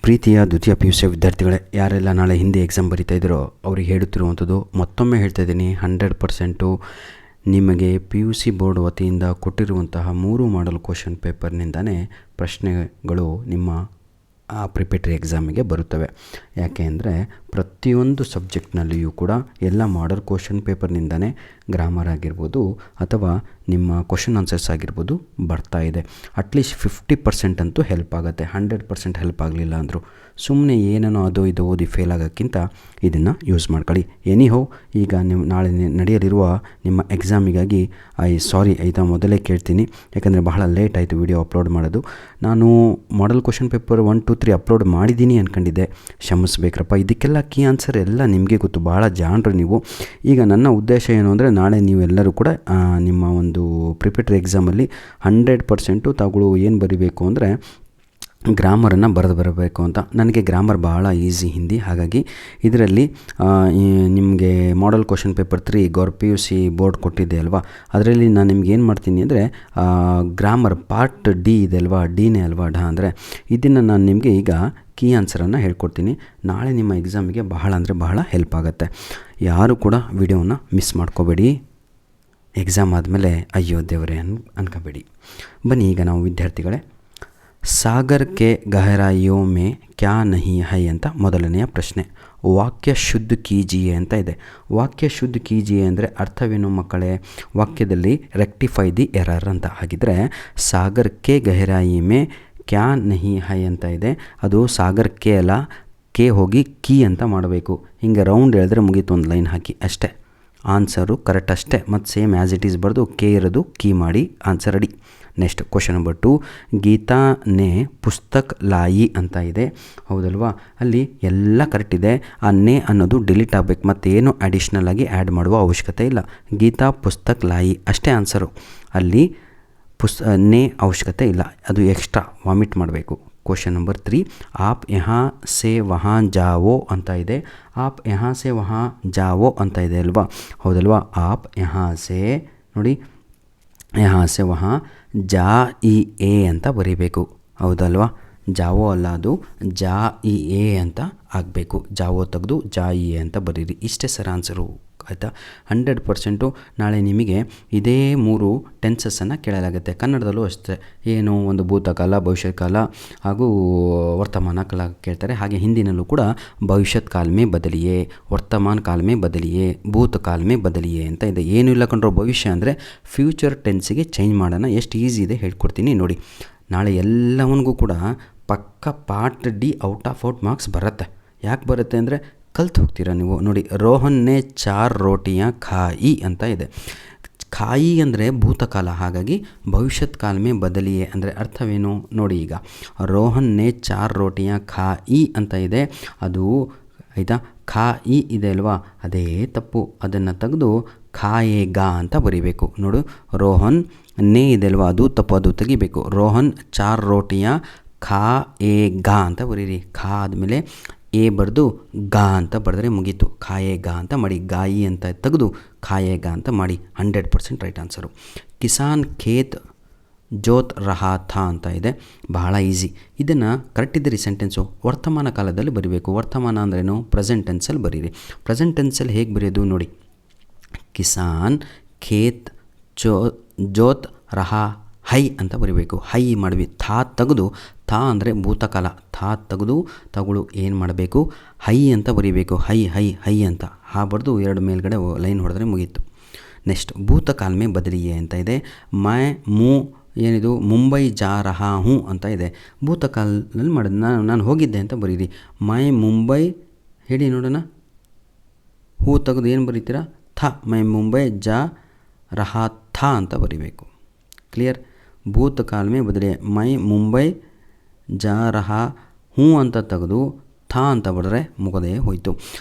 ಪ್ರೀತಿಯ ದ್ವಿತೀಯ P U C ವಿದ್ಯಾರ್ಥಿಗಳೇ, ಯಾರೆಲ್ಲ ನಾಳೆ ಹಿಂದಿ ಎಕ್ಸಾಮ್ ಬರಿತಾ ಇದ್ದೀರೋ ಅವ್ರಿಗೆ ಹೇಳುತ್ತಿರುವಂಥದ್ದು, ಮತ್ತೊಮ್ಮೆ ಹೇಳ್ತಾ ಇದ್ದೀನಿ, 100% ನಿಮಗೆ ಪಿ ಯು ಸಿ ಬೋರ್ಡ್ ವತಿಯಿಂದ ಕೊಟ್ಟಿರುವಂತಹ 3 ಮಾಡಲ್ ಕ್ವಶನ್ ಪೇಪರ್ನಿಂದನೇ ಪ್ರಶ್ನೆಗಳು ನಿಮ್ಮ ಪ್ರಿಪೇಟರಿ ಎಕ್ಸಾಮಿಗೆ ಬರುತ್ತವೆ. ಯಾಕೆ ಅಂದರೆ ಪ್ರತಿಯೊಂದು ಸಬ್ಜೆಕ್ಟ್ನಲ್ಲಿಯೂ ಕೂಡ ಎಲ್ಲ ಮಾಡಲ್ ಕ್ವಶನ್ ಪೇಪರ್ನಿಂದನೇ ಗ್ರಾಮರ್ ಆಗಿರ್ಬೋದು ಅಥವಾ ನಿಮ್ಮ ಕ್ವಶನ್ ಆನ್ಸರ್ಸ್ ಆಗಿರ್ಬೋದು ಬರ್ತಾ ಇದೆ. ಅಟ್ಲೀಸ್ಟ್ 50% ಅಂತೂ ಹೆಲ್ಪ್ ಆಗುತ್ತೆ. 100% ಹೆಲ್ಪ್ ಆಗಲಿಲ್ಲ ಅಂದರು ಸುಮ್ಮನೆ ಏನೇನೋ ಅದು ಇದು ಓದಿ ಫೇಲ್ ಆಗೋಕ್ಕಿಂತ ಇದನ್ನು ಯೂಸ್ ಮಾಡ್ಕೊಳ್ಳಿ. ಎನಿಹೋ ಈಗ ನೀವು ನಾಳೆ ನಡೆಯಲಿರುವ ನಿಮ್ಮ ಎಕ್ಸಾಮಿಗಾಗಿ ಆಯಿತಾ ಮೊದಲೇ ಕೇಳ್ತೀನಿ, ಯಾಕಂದರೆ ಬಹಳ ಲೇಟ್ ಆಯಿತು ವಿಡಿಯೋ ಅಪ್ಲೋಡ್ ಮಾಡೋದು. ನಾನು ಮಾಡಲ್ ಕ್ವಶನ್ ಪೇಪರ್ 1, 2, 3 ಅಪ್ಲೋಡ್ ಮಾಡಿದ್ದೀನಿ ಅಂದ್ಕೊಂಡಿದ್ದೆ, ಕ್ಷಮಿಸ್ಬೇಕ್ರಪ್ಪ. ಇದಕ್ಕೆಲ್ಲ ಕೀ ಆನ್ಸರ್ ಎಲ್ಲ ನಿಮಗೆ ಗೊತ್ತು, ಭಾಳ ಜಾಣರು ನೀವು. ಈಗ ನನ್ನ ಉದ್ದೇಶ ಏನು ಅಂದರೆ ನಾಳೆ ನೀವೆಲ್ಲರೂ ಕೂಡ ನಿಮ್ಮ ಒಂದು ಪ್ರಿಪೇಟರಿ ಎಕ್ಸಾಮಲ್ಲಿ 100% ತಾಗಳು ಏನು ಬರೀಬೇಕು ಅಂದರೆ ಗ್ರಾಮರನ್ನು ಬರಬೇಕು ಅಂತ. ನನಗೆ ಗ್ರಾಮರ್ ಭಾಳ ಈಸಿ ಹಿಂದಿ, ಹಾಗಾಗಿ ಇದರಲ್ಲಿ ನಿಮಗೆ model question paper 3 P U C board ಕೊಟ್ಟಿದ್ದೆ ಅಲ್ವಾ, ಅದರಲ್ಲಿ ನಾನು ನಿಮ್ಗೆ ಏನು ಮಾಡ್ತೀನಿ ಅಂದರೆ ಗ್ರಾಮರ್ ಪಾರ್ಟ್ ಡಿ ಇದೆ ಅಲ್ವಾ, ಡಿನೇ ಅಲ್ವಾ ಢ ಅಂದರೆ, ಇದನ್ನು ನಾನು ನಿಮಗೆ ಈಗ ಕೀ ಆನ್ಸರನ್ನು ಹೇಳ್ಕೊಡ್ತೀನಿ. ನಾಳೆ ನಿಮ್ಮ ಎಕ್ಸಾಮಿಗೆ ಬಹಳ ಅಂದರೆ ಬಹಳ ಹೆಲ್ಪ್ ಆಗುತ್ತೆ. ಯಾರು ಕೂಡ ವಿಡಿಯೋನ ಮಿಸ್ ಮಾಡ್ಕೋಬೇಡಿ. ಎಕ್ಸಾಮ್ ಆದಮೇಲೆ ಅಯ್ಯೋ ದೇವರೇ ಅನ್ಕೋಬೇಡಿ. ಬನ್ನಿ ಈಗ ನಾವು ವಿದ್ಯಾರ್ಥಿಗಳೇ, ಸಾಗರ್ ಕೆ ಗಹರಾಯಿಯೋ ಮೇ ಕ್ಯಾ ನಹಿ ಹೈ ಅಂತ ಮೊದಲನೆಯ ಪ್ರಶ್ನೆ. ವಾಕ್ಯ ಶುದ್ಧ ಕೀಜಿಯೆ ಅಂತ ಇದೆ. ವಾಕ್ಯ ಶುದ್ಧ ಕೀಜಿಯೆ ಅಂದರೆ ಅರ್ಥವೇನು ಮಕ್ಕಳೇ? ವಾಕ್ಯದಲ್ಲಿ ರೆಕ್ಟಿಫೈ ದಿ ಎರರ್ ಅಂತ. ಹಾಗಿದ್ರೆ ಸಾಗರ್ ಕೆ ಗಹರಾಯಿ ಮೇ ಕ್ಯಾ ನಹಿ ಹೈ ಅಂತ ಇದೆ, ಅದು ಸಾಗರ್ ಕೆ ಅಲ್ಲ, ಕೆ ಹೋಗಿ ಕೀ ಅಂತ ಮಾಡಬೇಕು. ಹಿಂಗೆ ರೌಂಡ್ ಹೇಳಿದ್ರೆ ಮುಗೀತು, ಒಂದು ಲೈನ್ ಹಾಕಿ ಅಷ್ಟೇ, ಆನ್ಸರು ಕರೆಕ್ಟ್ ಅಷ್ಟೇ. ಮತ್ತು ಸೇಮ್ ಆ್ಯಸ್ ಇಟ್ ಈಸ್ ಬರೆದು ಕೆ ಇರೋದು ಕೀ ಮಾಡಿ answer ready. Next question number 2, ಗೀತಾನೇ ಪುಸ್ತಕ್ ಲಾಯಿ ಅಂತ ಇದೆ, ಹೌದಲ್ವಾ? ಅಲ್ಲಿ ಎಲ್ಲ ಕರೆಕ್ಟ್ ಇದೆ. ಆ ನೇ ಅನ್ನೋದು ಡಿಲೀಟ್ ಆಗಬೇಕು, ಮತ್ತೇನು ಅಡಿಷ್ನಲ್ ಆಗಿ ಆ್ಯಡ್ ಮಾಡುವ ಅವಶ್ಯಕತೆ ಇಲ್ಲ. ಗೀತಾ ಪುಸ್ತಕ್ ಲಾಯಿ ಅಷ್ಟೇ ಆನ್ಸರು. ಅಲ್ಲಿ ನೇ ಅವಶ್ಯಕತೆ ಇಲ್ಲ, ಅದು ಎಕ್ಸ್ಟ್ರಾ ವಾಮಿಟ್ ಮಾಡಬೇಕು. ಕ್ವಶನ್ ನಂಬರ್ 3, ಆಪ್ ಯಹಾ ಸೆ ವಹಾ ಜಾವೋ ಅಂತ ಇದೆ. ಆಪ್ ಯಹಾ ಸೆ ವಹಾ ಜಾವೋ ಅಂತ ಇದೆ ಅಲ್ವಾ, ಹೌದಲ್ವಾ? ಆಪ್ ಯಹಾ ಸೆ ನೋಡಿ, ಯಹಾ ಸೆ ವಹಾ ಜಾ ಇ ಎ ಅಂತ ಬರೀಬೇಕು, ಹೌದಲ್ವಾ? ಜಾವೋ ಅಲ್ಲ, ಅದು ಜಾ ಇ ಎ ಅಂತ ಆಗಬೇಕು. ಜಾವೋ ತೆಗೆದು ಜಾ ಇ ಎ ಅಂತ ಬರೀರಿ. ಇಷ್ಟೇ ಸರ್ ಆನ್ಸರು, ಆಯಿತಾ? 100% ನಾಳೆ ನಿಮಗೆ ಇದೇ 3 ಟೆನ್ಸಸ್ಸನ್ನು ಕೇಳಲಾಗುತ್ತೆ. ಕನ್ನಡದಲ್ಲೂ ಅಷ್ಟೇ, ಏನು ಒಂದು ಭೂತಕಾಲ, ಭವಿಷ್ಯತ್ ಕಾಲ ಹಾಗೂ ವರ್ತಮಾನ ಕಾಲ ಕೇಳ್ತಾರೆ. ಹಾಗೆ ಹಿಂದಿನಲ್ಲೂ ಕೂಡ ಭವಿಷ್ಯತ್ ಕಾಲ ಮೇ ಬದಲಿಯೇ, ವರ್ತಮಾನ ಕಾಲ ಮೇ ಬದಲಿಯೇ, ಭೂತಕಾಲ ಮೇ ಬದಲಿಯೇ ಅಂತ ಇದೆ. ಏನೂ ಇಲ್ಲ ಕಂಡ್ರೋ, ಭವಿಷ್ಯ ಅಂದರೆ ಫ್ಯೂಚರ್ ಟೆನ್ಸಿಗೆ ಚೇಂಜ್ ಮಾಡೋಣ. ಎಷ್ಟು ಈಸಿ ಇದೆ ಹೇಳ್ಕೊಡ್ತೀನಿ ನೋಡಿ. ನಾಳೆ ಎಲ್ಲವನಿಗೂ ಕೂಡ ಪಕ್ಕ ಪಾರ್ಟ್ ಡಿ ಔಟ್ ಮಾರ್ಕ್ಸ್ ಬರುತ್ತೆ. ಯಾಕೆ ಬರುತ್ತೆ ಅಂದರೆ ಕಲ್ತು ಹೋಗ್ತೀರಾ ನೀವು. ನೋಡಿ, ರೋಹನ್ನೇ 4 ರೋಟಿಯ ಖಾಯಿ ಅಂತ ಇದೆ. ಖಾಯಿ ಅಂದರೆ ಭೂತಕಾಲ, ಹಾಗಾಗಿ ಭವಿಷ್ಯತ್ ಕಾಲ ಮೇ ಬದಲಿಯೇ ಅಂದರೆ ಅರ್ಥವೇನು ನೋಡಿ. ಈಗ ರೋಹನ್ನೇ 4 ರೋಟಿಯ ಖಾಯಿ ಅಂತ ಇದೆ, ಅದು ಆಯಿತಾ? ಖಾಯಿ ಇದೆ ಅಲ್ವಾ, ಅದೇ ತಪ್ಪು. ಅದನ್ನು ತೆಗೆದು ಖಾಯೇಗಾ ಅಂತ ಬರೀಬೇಕು. ನೋಡು, ರೋಹನ್ ನೇ ಇದೆ ಅಲ್ವಾ, ಅದು ತಪ್ಪು, ಅದು ತೆಗಿಬೇಕು. ರೋಹನ್ 4 ರೋಟಿಯ ಖಾಯೇಗಾ ಅಂತ ಬರೀರಿ. ಖಾ ಆದಮೇಲೆ ಎ ಬರೆದು ಗಾ ಅಂತ ಬರೆದ್ರೆ ಮುಗೀತು. ಖಾಯೇಗಾ ಅಂತ ಮಾಡಿ, ಗಾಯಿ ಅಂತ ತೆಗೆದು ಖಾಯೇಗಾ ಅಂತ ಮಾಡಿ. 100% ರೈಟ್ ಆನ್ಸರು. ಕಿಸಾನ್ ಖೇತ್ ಜೋತ್ ರಹಾ ಥಾ ಅಂತ ಇದೆ, ಬಹಳ ಈಸಿ. ಇದನ್ನು ಕರೆಕ್ಟ್ ಇದ್ದೀರಿ ಸೆಂಟೆನ್ಸು. ವರ್ತಮಾನ ಕಾಲದಲ್ಲಿ ಬರೀಬೇಕು. ವರ್ತಮಾನ ಅಂದ್ರೇನು? ಪ್ರೆಸೆಂಟ್ ಟೆನ್ಸಲ್ಲಿ ಬರೀರಿ. ಪ್ರೆಸೆಂಟ್ ಟೆನ್ಸಲ್ಲಿ ಹೇಗೆ ಬರೆಯೋದು ನೋಡಿ, ಕಿಸಾನ್ ಖೇತ್ ಜೋತ್ ರಹಾ ಹೈ ಅಂತ ಬರೀಬೇಕು. ಹೈ ಮಾಡಬೇಕು. ಥಾ ತೆಗೆದು, ಥಾ ಅಂದರೆ ಭೂತಕಾಲ, ಥಾ ತೆಗೆದು ತಗೊಳ್ಳು ಏನು ಮಾಡಬೇಕು, ಹೈ ಅಂತ ಬರೀಬೇಕು. ಹೈ ಹೈ ಹೈ ಅಂತ ಹಾ ಬರೆದು 2 ಮೇಲ್ಗಡೆ ಲೈನ್ ಹೊಡೆದ್ರೆ ಮುಗೀತು. ನೆಕ್ಸ್ಟ್ ಭೂತಕಾಲ ಮೇ ಬದಲಿಯೇ ಅಂತ ಇದೆ. ಏನಿದು ಮುಂಬೈ ಜಾ ರಹಾ ಹೂँ ಅಂತ ಇದೆ. ಭೂತಕಾಲದಲ್ಲಿ ಮಾಡೋದು, ನಾನು ಹೋಗಿದ್ದೆ ಅಂತ ಬರೀರಿ. ಮೈ ಮುಂಬೈ ಹೇಳಿ ನೋಡೋಣ. ಹೂ ತೆಗೆದು ಏನು ಬರೀತೀರಾ? ಥಾ. ಮೈ ಮುಂಬೈ ಜಾ ರಹಾ ಥಾ ಅಂತ ಬರೀಬೇಕು. ಕ್ಲಿಯರ್? ಭೂತಕಾಲ ಮೇ ಬದಲಿಯೇ ಮೈ ಮುಂಬೈ ಜಾ ರಹಾ ಹೂ ಅಂತ ತೆಗೆದು ಥಾ ಅಂತ ಬರೆದ್ರೆ ಮುಗದೇ ಹೋಯಿತು.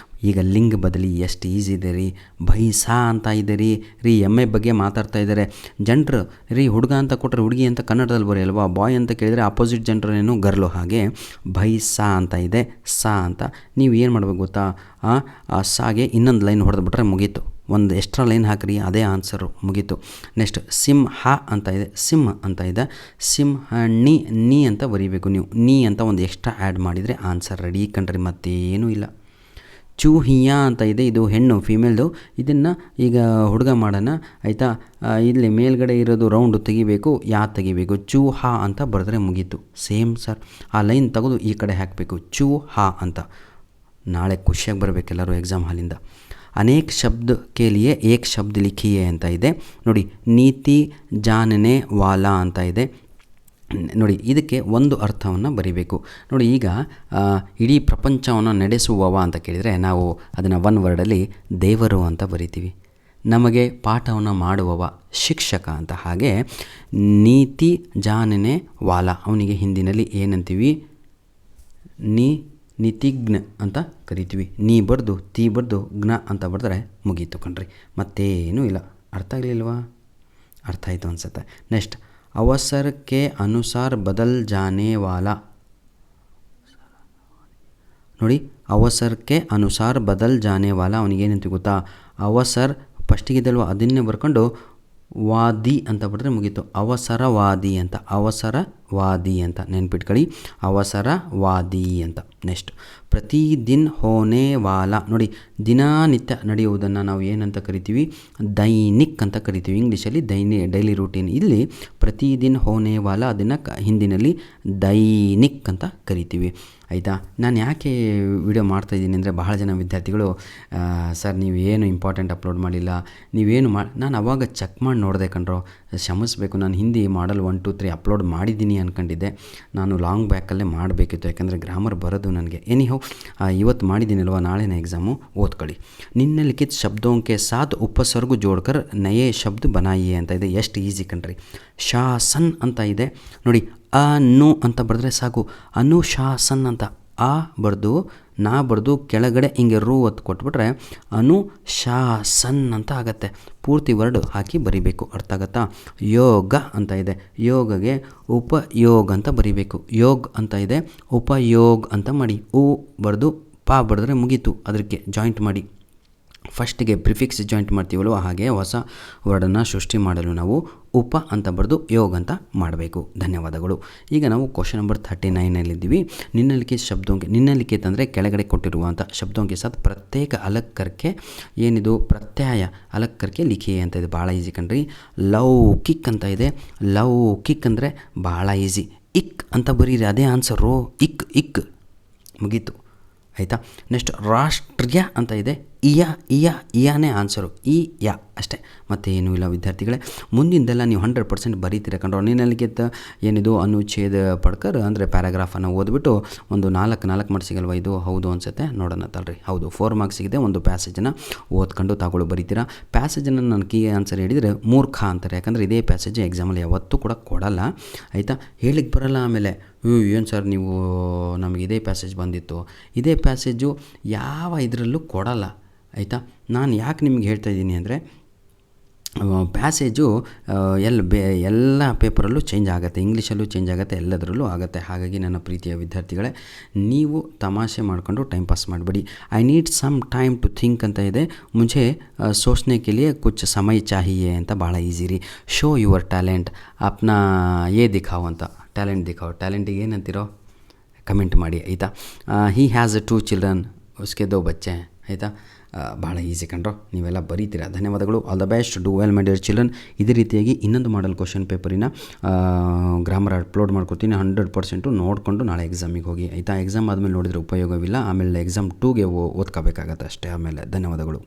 ಈಗ ಲಿಂಗ್ ಬದಲಿ ಎಷ್ಟು ಈಸಿ ಇದೆ ರೀ. ಭೈಸಾ ಅಂತ ಇದೆ ರೀ ಎಮ್ಮೆ ಬಗ್ಗೆ ಮಾತಾಡ್ತಾ ಇದ್ದಾರೆ ಜನರು. ಹುಡುಗ ಅಂತ ಕೊಟ್ಟರೆ ಹುಡುಗಿ ಅಂತ ಕನ್ನಡದಲ್ಲಿ ಬರೆಯಲ್ವಾ, ಬಾಯ್ ಅಂತ ಕೇಳಿದರೆ ಅಪೋಸಿಟ್ ಜನರೇನು ಗರ್ಲು. ಹಾಗೆ ಭೈಸಾ ಅಂತ ಇದೆ, ಸಾ ಅಂತ. ನೀವು ಏನು ಮಾಡಬೇಕು ಗೊತ್ತಾ, ಆ ಸಾಗೆ ಇನ್ನೊಂದು ಲೈನ್ ಹೊಡೆದ್ಬಿಟ್ರೆ ಮುಗೀತು. ಒಂದು ಎಕ್ಸ್ಟ್ರಾ ಲೈನ್ ಹಾಕ್ರಿ, ಅದೇ ಆನ್ಸರು, ಮುಗೀತು. ನೆಕ್ಸ್ಟ್ ಸಿಂಹ ಅಂತ ಇದೆ, ಸಿಂಹ ಅಂತ ಇದೆ, ನೀ ಅಂತ ಬರೀಬೇಕು ನೀವು. ನೀ ಅಂತ ಒಂದು ಎಕ್ಸ್ಟ್ರಾ ಆ್ಯಡ್ ಮಾಡಿದರೆ ಆನ್ಸರ್ ರೆಡಿ ಕಣ್ರಿ, ಮತ್ತೇನೂ ಇಲ್ಲ. ಚೂಹಿಯಾ ಅಂತ ಇದೆ, ಇದು ಹೆಣ್ಣು ಫೀಮೇಲ್ದು. ಇದನ್ನು ಈಗ ಹುಡುಗ ಮಾಡೋಣ ಆಯಿತಾ. ಇಲ್ಲಿ ಮೇಲ್ಗಡೆ ಇರೋದು ರೌಂಡು ತೆಗಿಬೇಕು, ತೆಗಿಬೇಕು, ಚೂಹ ಅಂತ ಬರೆದ್ರೆ ಮುಗೀತು. ಸೇಮ್ ಸರ್, ಆ ಲೈನ್ ತೆಗೆದು ಈ ಕಡೆ ಹಾಕಬೇಕು, ಚೂಹ ಅಂತ. ನಾಳೆ ಖುಷಿಯಾಗಿ ಬರಬೇಕೆಲ್ಲರೂ ಎಕ್ಸಾಮ್ ಹಾಲಿಂದ. ಅನೇಕ ಶಬ್ದ ಕೇಳಿಯೇ ಏಕ್ ಶಬ್ದ ಲಿಖಿಯೇ ಅಂತ ಇದೆ ನೋಡಿ. ನೀತಿ ಜಾನನೆ ವಾಲಾ ಅಂತ ಇದೆ ನೋಡಿ. ಇದಕ್ಕೆ ಒಂದು ಅರ್ಥವನ್ನು ಬರಿಬೇಕು ನೋಡಿ. ಈಗ ಇಡೀ ಪ್ರಪಂಚವನ್ನು ನಡೆಸುವವ ಅಂತ ಕೇಳಿದರೆ ನಾವು ಅದನ್ನು ಒನ್ ವರ್ಡಲ್ಲಿ ದೇವರು ಅಂತ ಬರಿತೀವಿ. ನಮಗೆ ಪಾಠವನ್ನು ಮಾಡುವವ ಶಿಕ್ಷಕ ಅಂತ. ಹಾಗೆ ನೀತಿ ಜಾನನೆ ವಾಲ, ಅವನಿಗೆ ಹಿಂದಿನಲ್ಲಿ ಏನಂತೀವಿ, ನೀತಿಜ್ಞ ಅಂತ ಕರಿತೀವಿ. ನೀ ಬರೆದು ತೀ ಬರೆದು ಜ್ಞ ಅಂತ ಬರೆದ್ರೆ ಮುಗೀತು ಕಣ್ರಿ, ಮತ್ತೇನೂ ಇಲ್ಲ. ಅರ್ಥ ಆಗಲಿಲ್ವಾ? ಅರ್ಥ ಆಯಿತು ಅನಿಸುತ್ತೆ. ನೆಕ್ಸ್ಟ್ ಅವಸರಕ್ಕೆ ಅನುಸಾರ ಬದಲ್ ಜಾನೆ ವಾಲ ನೋಡಿ. ಅವಸರಕ್ಕೆ ಅನುಸಾರ ಬದಲ್ ಜಾನೆ ವಾಲ, ಅವನಿಗೇನಂತ ಗೊತ್ತಾ, ಅವಸರ ಫಸ್ಟಿಗಿದ್ದಲ್ವ ಅದನ್ನೇ ಬರ್ಕೊಂಡು ವಾದಿ ಅಂತ ಬರೆದ್ರೆ ಮುಗೀತು. ಅವಸರವಾದಿ ಅಂತ, ಅವಸರವಾದಿ ಅಂತ ನೆನ್ಪಿಟ್ಕೊಳ್ಳಿ, ಅವಸರವಾದಿ ಅಂತ. ನೆಕ್ಸ್ಟ್ ಪ್ರತಿದಿನ ಹೋನೆ ವಾಲ ನೋಡಿ. ದಿನನಿತ್ಯ ನಡೆಯುವುದನ್ನು ನಾವು ಏನಂತ ಕರಿತೀವಿ, ದೈನಿಕ್ ಅಂತ ಕರಿತೀವಿ. ಇಂಗ್ಲೀಷಲ್ಲಿ ಡೈಲಿ ರೂಟೀನ್. ಇಲ್ಲಿ ಪ್ರತಿದಿನ ಹೋನೆ ವಾಲ, ಅದನ್ನು ಹಿಂದಿನಲ್ಲಿ ದೈನಿಕ್ ಅಂತ ಕರಿತೀವಿ ಆಯಿತಾ. ನಾನು ಯಾಕೆ ವಿಡಿಯೋ ಮಾಡ್ತಾಯಿದ್ದೀನಿ ಅಂದರೆ, ಬಹಳ ಜನ ವಿದ್ಯಾರ್ಥಿಗಳು ಸರ್ ನೀವು ಏನು ಇಂಪಾರ್ಟೆಂಟ್ ಅಪ್ಲೋಡ್ ಮಾಡಿಲ್ಲ, ನೀವೇನು ನಾನು ಅವಾಗ ಚೆಕ್ ಮಾಡಿ ನೋಡಿದೆ ಕಣ್ರೋ, ಕ್ಷಮಿಸಬೇಕು. ನಾನು ಹಿಂದಿ ಮಾಡಲ್ 1, 2, 3 ಅಪ್ಲೋಡ್ ಮಾಡಿದ್ದೀನಿ ಅಂದ್ಕೊಂಡಿದ್ದೆ. ನಾನು ಲಾಂಗ್ ಬ್ಯಾಕಲ್ಲೇ ಮಾಡಬೇಕಿತ್ತು, ಯಾಕಂದರೆ ಗ್ರಾಮರ್ ಬರೋದು ನನಗೆ. ಎನಿಹೌ ಇವತ್ತು ಮಾಡಿದ್ದೀನಲ್ವ, ನಾಳೆನೇ ಎಕ್ಸಾಮು, ಓದ್ಕೊಳ್ಳಿ. ನಿಮ್ನಲಿಖಿತ ಶಬ್ದೋಂಕೆ ಸಾಥ್ ಉಪಸರ್ಗು ಜೋಡ್ಕರ್ ನಯೇ ಶಬ್ದ ಬನಾಯಿಯೇ ಅಂತ ಇದೆ. ಎಷ್ಟು ಈಸಿ ಕಣ್ರಿ. ಶಾಸನ್ ಅಂತ ಇದೆ ನೋಡಿ. ಅನು ಅಂತ ಬರೆದ್ರೆ ಸಾಕು, ಅನುಶಾಸನ್ ಅಂತ. ಆ ಬರೆದು ನಾ ಬರೆದು ಕೆಳಗಡೆ ಹಿಂಗೆ ರೂ ಒತ್ತು ಕೊಟ್ಬಿಟ್ರೆ ಅನುಶಾಸನ್ ಅಂತ ಆಗತ್ತೆ. ಪೂರ್ತಿ ವರ್ಡ್ ಹಾಕಿ ಬರಿಬೇಕು, ಅರ್ಥ ಆಗತ್ತಾ. ಯೋಗ ಅಂತ ಇದೆ, ಯೋಗಗೆ ಉಪಯೋಗ ಅಂತ ಬರಿಬೇಕು. ಯೋಗ್ ಅಂತ ಇದೆ, ಉಪಯೋಗ್ ಅಂತ ಮಾಡಿ. ಉ ಬರೆದು ಪಾ ಬರೆದ್ರೆ ಮುಗೀತು. ಅದಕ್ಕೆ ಜಾಯಿಂಟ್ ಮಾಡಿ, ಫಸ್ಟಿಗೆ ಪ್ರಿಫಿಕ್ಸ್ ಜಾಯಿಂಟ್ ಮಾಡ್ತೀವಲ್ವ, ಹಾಗೆ ಹೊಸ ವರ್ಡನ್ನು ಸೃಷ್ಟಿ ಮಾಡಲು ನಾವು ಉಪ ಅಂತ ಬರೆದು ಯೋಗ ಅಂತ ಮಾಡಬೇಕು. ಧನ್ಯವಾದಗಳು. ಈಗ ನಾವು ಕ್ವಶನ್ ನಂಬರ್ 39ನಲ್ಲಿದ್ದೀವಿ. ನಿನ್ನಲಿಖಿತ ಶಬ್ದೋಂಕೆ, ನಿನ್ನಲಿಖಿತ ಅಂದರೆ ಕೆಳಗಡೆ ಕೊಟ್ಟಿರುವಂಥ ಶಬ್ದೋಂಕೆ ಸಾಥ್ ಪ್ರತ್ಯೇಕ ಅಲಕ್ಕರ್ಕೆ, ಏನಿದು ಪ್ರತ್ಯಯ ಅಲಕ್ಕರ್ಕೆ ಲಿಖಿಯೇ ಅಂತ ಇದೆ. ಭಾಳ ಈಸಿ ಕಣ್ರಿ. ಲೌಕಿಕ್ ಅಂತ ಇದೆ. ಲೌಕಿಕ್ ಅಂದರೆ ಭಾಳ ಈಸಿ. ಇಕ್ ಅಂತ ಬರೀರಿ, ಅದೇ ಆನ್ಸರು. ಇಕ್ ಮುಗೀತು ಆಯಿತಾ. ನೆಕ್ಸ್ಟ್ ರಾಷ್ಟ್ರೀಯ ಅಂತ ಇದೆ. ಇಯಾನೇ ಆನ್ಸರು. ಯಾ ಅಷ್ಟೇ, ಮತ್ತೆ ಏನೂ ಇಲ್ಲ ವಿದ್ಯಾರ್ಥಿಗಳೇ. ಮುಂದಿಂದೆಲ್ಲ ನೀವು 100% ಬರೀತೀರ ಕಂಡ್ರು. ನಿನ್ನಲಿಖಿತ ಏನಿದು ಅನುಚ್ಛೇದ ಪಡ್ಕರ್ ಅಂದರೆ ಪ್ಯಾರಾಗ್ರಾಫನ್ನು ಓದ್ಬಿಟ್ಟು ಒಂದು 4 ಮಾರ್ಕ್ಸಿಗಲ್ವ ಇದು? ಹೌದು ಅನಿಸುತ್ತೆ, ನೋಡೋಣ ತಲ್ರಿ. ಹೌದು, 4 ಮಾರ್ಕ್ಸಿಗಿದೆ. ಒಂದು ಪ್ಯಾಸೇಜನ್ನು ಓದ್ಕೊಂಡು ತಗೊಳ್ಳೋ ಬರೀತೀರಾ. ಪ್ಯಾಸೇಜನ್ನು ನಾನು ಕೀ ಆನ್ಸರ್ ಹೇಳಿದರೆ ಮೂರ್ಖ ಅಂತಾರೆ, ಯಾಕಂದರೆ ಇದೇ ಪ್ಯಾಸೇಜ್ ಎಕ್ಸಾಮಲ್ಲಿ ಯಾವತ್ತೂ ಕೂಡ ಕೊಡಲ್ಲ ಆಯಿತಾ. ಹೇಳಿಕ್ಕೆ ಬರಲ್ಲ. ಆಮೇಲೆ ಏನು ಸರ್ ನೀವು ನಮಗೆ ಇದೇ ಪ್ಯಾಸೇಜ್ ಬಂದಿತ್ತು, ಇದೇ ಪ್ಯಾಸೇಜು ಯಾವ ಇದರಲ್ಲೂ ಕೊಡಲ್ಲ ಆಯಿತಾ. ನಾನು ಯಾಕೆ ನಿಮ್ಗೆ ಹೇಳ್ತಾ ಇದ್ದೀನಿ ಅಂದರೆ, ಪ್ಯಾಸೇಜು ಎಲ್ಲ ಪೇಪರಲ್ಲೂ ಚೇಂಜ್ ಆಗುತ್ತೆ, ಇಂಗ್ಲೀಷಲ್ಲೂ ಚೇಂಜ್ ಆಗುತ್ತೆ, ಎಲ್ಲದರಲ್ಲೂ ಆಗುತ್ತೆ. ಹಾಗಾಗಿ ನನ್ನ ಪ್ರೀತಿಯ ವಿದ್ಯಾರ್ಥಿಗಳೇ, ನೀವು ತಮಾಷೆ ಮಾಡಿಕೊಂಡು ಟೈಮ್ ಪಾಸ್ ಮಾಡಬೇಡಿ. I need some time to think ಅಂತ ಇದೆ. ಮುಂಚೆ ಸೋಚನೆ ಕೆ ಲಿಯೆ ಕುಚ್ ಸಮಯ ಚಾಹಿಯೇ ಅಂತ. ಭಾಳ ಈಸಿ ರೀ. ಶೋ ಯುವರ್ ಟ್ಯಾಲೆಂಟ್, ಅಪ್ನಾ ದಿಖಾವ್ ಅಂತ. ಟ್ಯಾಲೆಂಟ್ ದಿಖಾವ್. ಟ್ಯಾಲೆಂಟಿಗೆ ಏನಂತೀರೋ ಕಮೆಂಟ್ ಮಾಡಿ ಆಯಿತಾ. ಹಿ ಹ್ಯಾಸ್ 2 ಚಿಲ್ಡ್ರನ್, ಉಸ್ಕೆ 2 ಬಚ್ಚೆ ಆಯಿತಾ. ಭಾಳ ಈಸಿ ಕಂಡ್ರೋ, ನೀವೆಲ್ಲ ಬರೀತೀರಾ. ಧನ್ಯವಾದಗಳು. All the best, do well my dear children. ಇದೇ ರೀತಿಯಾಗಿ ಇನ್ನೊಂದು ಮಾಡಲ್ ಕ್ವಶನ್ ಪೇಪರಿನ ಗ್ರಾಮರ್ ಅಪ್ಲೋಡ್ ಮಾಡ್ಕೊತೀನಿ. 100% ನೋಡಿಕೊಂಡು ನಾಳೆ ಎಕ್ಸಾಮಿಗೆ ಹೋಗಿ ಆಯಿತಾ. ಎಕ್ಸಾಮ್ ಆದಮೇಲೆ ನೋಡಿದರೆ ಉಪಯೋಗವಿಲ್ಲ, ಆಮೇಲೆ ಎಕ್ಸಾಮ್ 2ಗೆ ಓದ್ಕೋಬೇಕಾಗತ್ತೆ ಅಷ್ಟೇ. ಆಮೇಲೆ ಧನ್ಯವಾದಗಳು.